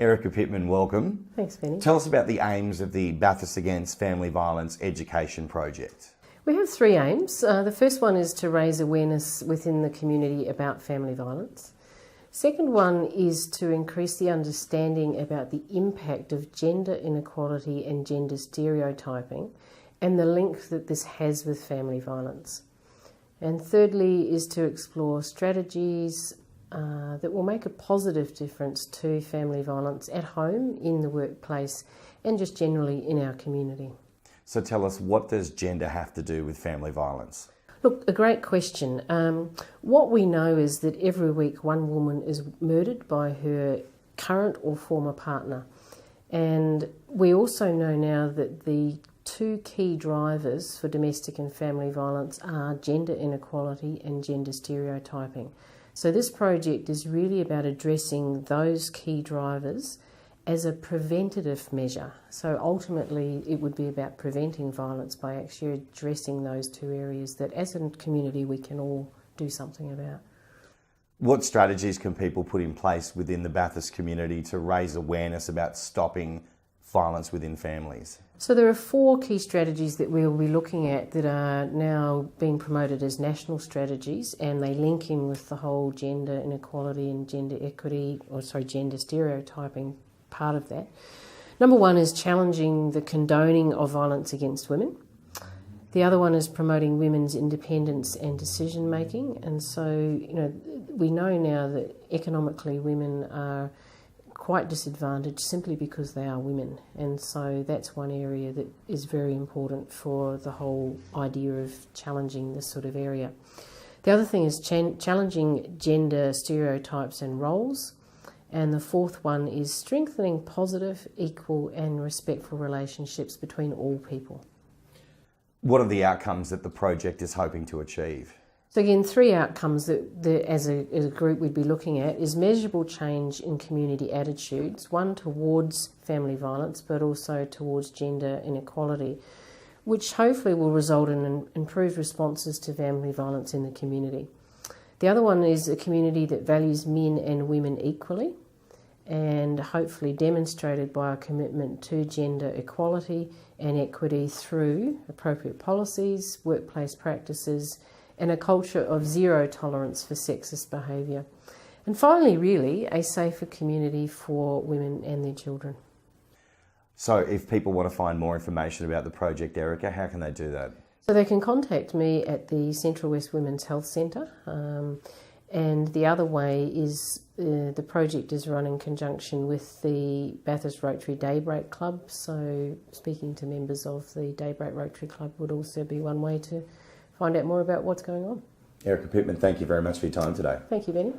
Erica Pittman, welcome. Thanks, Benny. Tell us about the aims of the Bathurst Against Family Violence Education Project. We have three aims. The first one is to raise awareness within the community about family violence. Second one is to increase the understanding about the impact of gender inequality and gender stereotyping and the link that this has with family violence. And thirdly is to explore strategies that will make a positive difference to family violence at home, in the workplace, and just generally in our community. So tell us, what does gender have to do with family violence? Look, a great question. What we know is that every week one woman is murdered by her current or former partner. And we also know now that the two key drivers for domestic and family violence are gender inequality and gender stereotyping. So this project is really about addressing those key drivers as a preventative measure. So ultimately it would be about preventing violence by actually addressing those two areas that as a community we can all do something about. What strategies can people put in place within the Bathurst community to raise awareness about stopping violence within families? So there are four key strategies that we'll be looking at that are now being promoted as national strategies, and they link in with the whole gender inequality and gender stereotyping part of that. Number one is challenging the condoning of violence against women. The other one is promoting women's independence and decision making. And so, we know now that economically women are quite disadvantaged simply because they are women, and so that's one area that is very important for the whole idea of challenging this sort of area. The other thing is challenging gender stereotypes and roles, and the fourth one is strengthening positive, equal and respectful relationships between all people. What are the outcomes that the project is hoping to achieve? So again, three outcomes that as a group we'd be looking at is measurable change in community attitudes, one towards family violence but also towards gender inequality, which hopefully will result in improved responses to family violence in the community. The other one is a community that values men and women equally, and hopefully demonstrated by a commitment to gender equality and equity through appropriate policies, workplace practices, and a culture of zero tolerance for sexist behaviour. And finally, really, a safer community for women and their children. So if people want to find more information about the project, Erica, how can they do that? So they can contact me at the Central West Women's Health Centre. And the other way is the project is run in conjunction with the Bathurst Rotary Daybreak Club. So speaking to members of the Daybreak Rotary Club would also be one way to find out more about what's going on. Erica Pittman, thank you very much for your time today. Thank you, Benny.